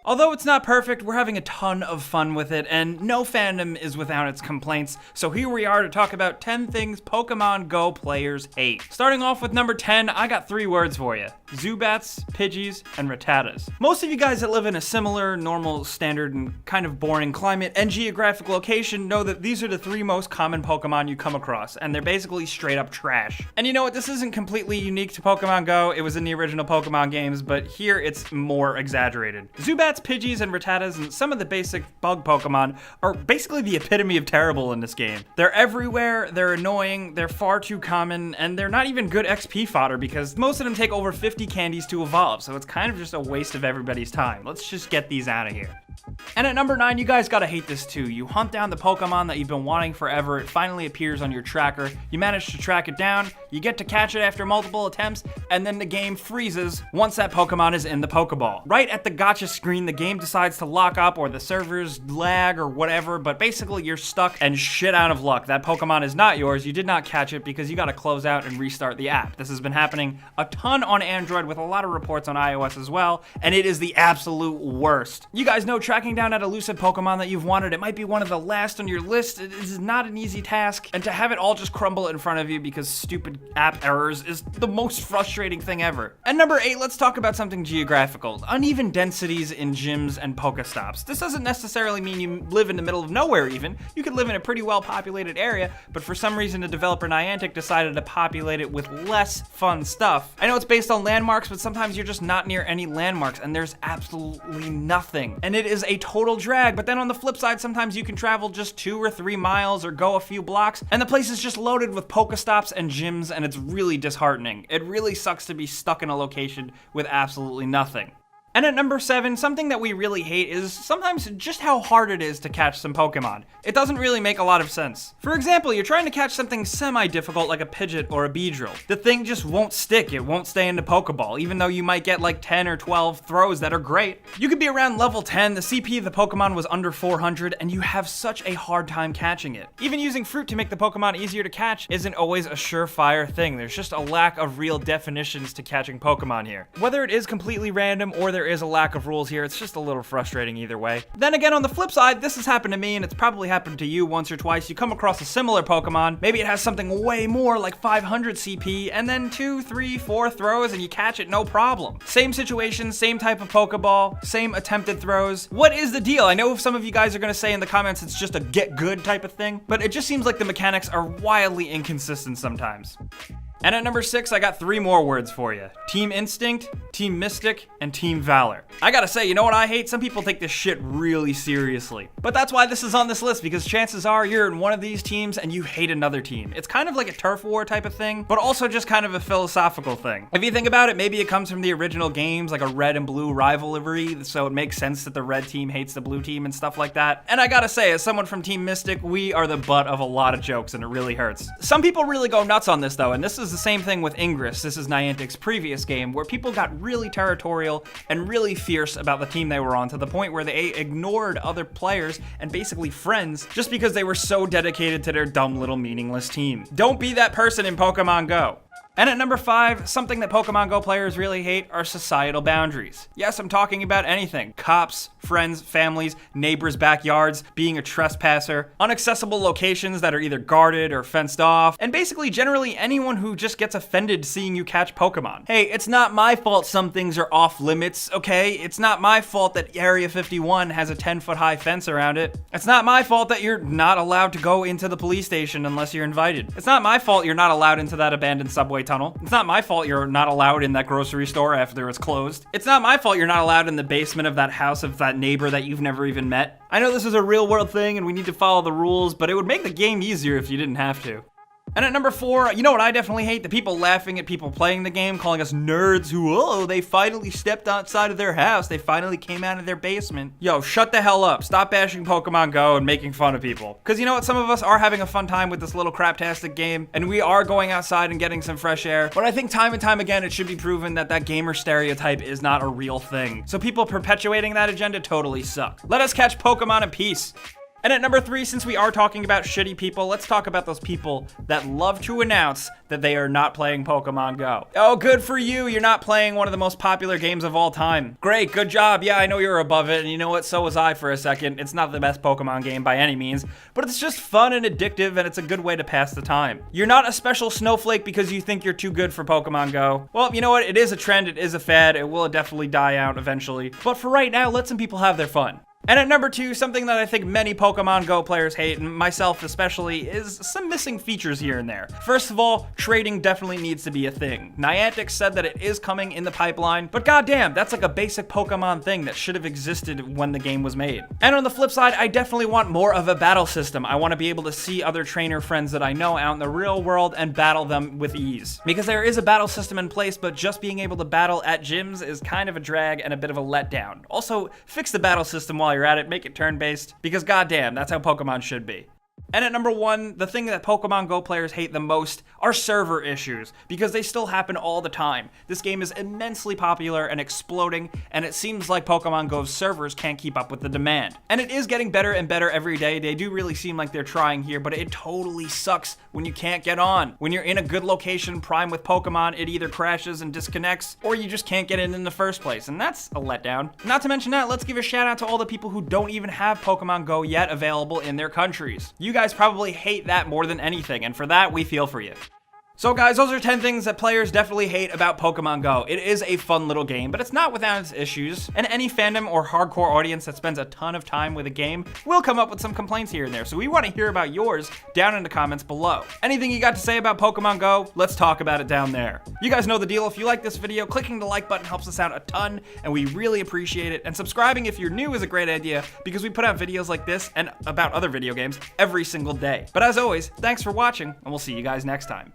Although it's not perfect, we're having a ton of fun with it, and no fandom is without its complaints, so here we are to talk about 10 things Pokemon Go players hate. Starting off with number 10, I got 3 words for you. Zubats, Pidgeys, and Rattatas. Most of you guys that live in a similar, normal, standard, and kind of boring climate and geographic location know that these are the 3 most common Pokemon you come across, and they're basically straight up trash. And you know what, this isn't completely unique to Pokemon Go, it was in the original Pokemon games, but here it's more exaggerated. Zubats, Pidgeys, and Rattatas, and some of the basic bug Pokemon are basically the epitome of terrible in this game. They're everywhere, they're annoying, they're far too common, and they're not even good XP fodder because most of them take over 50 candies to evolve, so it's kind of just a waste of everybody's time. Let's just get these out of here. And at number 9, you guys gotta hate this too. You hunt down the Pokemon that you've been wanting forever, it finally appears on your tracker, you manage to track it down, you get to catch it after multiple attempts, and then the game freezes once that Pokemon is in the Pokeball. Right at the gotcha screen, the game decides to lock up or the servers lag or whatever, but basically you're stuck and shit out of luck. That Pokemon is not yours, you did not catch it because you gotta close out and restart the app. This has been happening a ton on Android with a lot of reports on iOS as well, and it is the absolute worst. You guys know tracking down that elusive Pokemon that you've wanted, it might be one of the last on your list. It is not an easy task, and to have it all just crumble in front of you because stupid app errors is the most frustrating thing ever. And number 8, let's talk about something geographical. Uneven densities in gyms and Pokestops. This doesn't necessarily mean you live in the middle of nowhere even. You could live in a pretty well populated area, but for some reason the developer Niantic decided to populate it with less fun stuff. I know it's based on landmarks, but sometimes you're just not near any landmarks and there's absolutely nothing. And it is a total drag, but then on the flip side, sometimes you can travel just 2 or 3 miles or go a few blocks, and the place is just loaded with Pokestops and gyms, and it's really disheartening. It really sucks to be stuck in a location with absolutely nothing. And at number 7, something that we really hate is sometimes just how hard it is to catch some Pokemon. It doesn't really make a lot of sense. For example, you're trying to catch something semi-difficult like a Pidgeot or a Beedrill. The thing just won't stick, it won't stay in the Pokeball, even though you might get like 10 or 12 throws that are great. You could be around level 10, the CP of the Pokemon was under 400, and you have such a hard time catching it. Even using fruit to make the Pokemon easier to catch isn't always a surefire thing. There's just a lack of real definitions to catching Pokemon here. Whether it is completely random or there is a lack of rules here, it's just a little frustrating either way. Then again, on the flip side, this has happened to me and it's probably happened to you once or twice. You come across a similar Pokemon, maybe it has something way more like 500 CP, and then 2, 3, 4 throws and you catch it no problem. Same situation, same type of Pokeball, same attempted throws. What is the deal? I know some of you guys are gonna say in the comments it's just a get good type of thing, but it just seems like the mechanics are wildly inconsistent sometimes. And at number 6, I got 3 more words for you. Team Instinct, Team Mystic, and Team Valor. I gotta say, you know what I hate? Some people take this shit really seriously. But that's why this is on this list, because chances are you're in one of these teams and you hate another team. It's kind of like a turf war type of thing, but also just kind of a philosophical thing. If you think about it, maybe it comes from the original games, like a red and blue rivalry, so it makes sense that the red team hates the blue team and stuff like that. And I gotta say, as someone from Team Mystic, we are the butt of a lot of jokes and it really hurts. Some people really go nuts on this though, and this is the same thing with Ingress. This is Niantic's previous game where people got really territorial and really fierce about the team they were on to the point where they ignored other players and basically friends just because they were so dedicated to their dumb little meaningless team. Don't be that person in Pokemon Go. And at number 5, something that Pokemon Go players really hate are societal boundaries. Yes, I'm talking about anything. Cops, friends, families, neighbors' backyards, being a trespasser, inaccessible locations that are either guarded or fenced off, and basically generally anyone who just gets offended seeing you catch Pokemon. Hey, it's not my fault some things are off limits, okay? It's not my fault that Area 51 has a 10-foot high fence around it. It's not my fault that you're not allowed to go into the police station unless you're invited. It's not my fault you're not allowed into that abandoned subway tunnel. It's not my fault you're not allowed in that grocery store after it's closed. It's not my fault you're not allowed in the basement of that house of that neighbor that you've never even met. I know this is a real world thing and we need to follow the rules, but it would make the game easier if you didn't have to. And at number 4, you know what I definitely hate? The people laughing at people playing the game, calling us nerds who, oh, they finally stepped outside of their house. They finally came out of their basement. Yo, shut the hell up. Stop bashing Pokemon Go and making fun of people. Because you know what? Some of us are having a fun time with this little craptastic game, and we are going outside and getting some fresh air. But I think time and time again, it should be proven that that gamer stereotype is not a real thing. So people perpetuating that agenda totally suck. Let us catch Pokemon in peace. And at number 3, since we are talking about shitty people, let's talk about those people that love to announce that they are not playing Pokemon Go. Oh, good for you. You're not playing one of the most popular games of all time. Great, good job. Yeah, I know you're above it, and you know what? So was I for a second. It's not the best Pokemon game by any means, but it's just fun and addictive, and it's a good way to pass the time. You're not a special snowflake because you think you're too good for Pokemon Go. Well, you know what? It is a trend. It is a fad. It will definitely die out eventually. But for right now, let some people have their fun. And at number 2, something that I think many Pokemon Go players hate, and myself especially, is some missing features here and there. First of all, trading definitely needs to be a thing. Niantic said that it is coming in the pipeline, but goddamn, that's like a basic Pokemon thing that should have existed when the game was made. And on the flip side, I definitely want more of a battle system. I want to be able to see other trainer friends that I know out in the real world and battle them with ease. Because there is a battle system in place, but just being able to battle at gyms is kind of a drag and a bit of a letdown. Also, fix the battle system while you're at it, make it turn-based, because goddamn, that's how Pokemon should be. And at number 1, the thing that Pokemon Go players hate the most are server issues, because they still happen all the time. This game is immensely popular and exploding, and it seems like Pokemon Go's servers can't keep up with the demand. And it is getting better and better every day. They do really seem like they're trying here, but it totally sucks when you can't get on. When you're in a good location, prime with Pokemon, it either crashes and disconnects, or you just can't get in the first place, and that's a letdown. Not to mention that, let's give a shout out to all the people who don't even have Pokemon Go yet available in their countries. You guys probably hate that more than anything, and for that, we feel for you. So guys, those are 10 things that players definitely hate about Pokemon Go. It is a fun little game, but it's not without its issues, and any fandom or hardcore audience that spends a ton of time with a game will come up with some complaints here and there, so we want to hear about yours down in the comments below. Anything you got to say about Pokemon Go, let's talk about it down there. You guys know the deal. If you like this video, clicking the like button helps us out a ton, and we really appreciate it, and subscribing if you're new is a great idea, because we put out videos like this and about other video games every single day. But as always, thanks for watching, and we'll see you guys next time.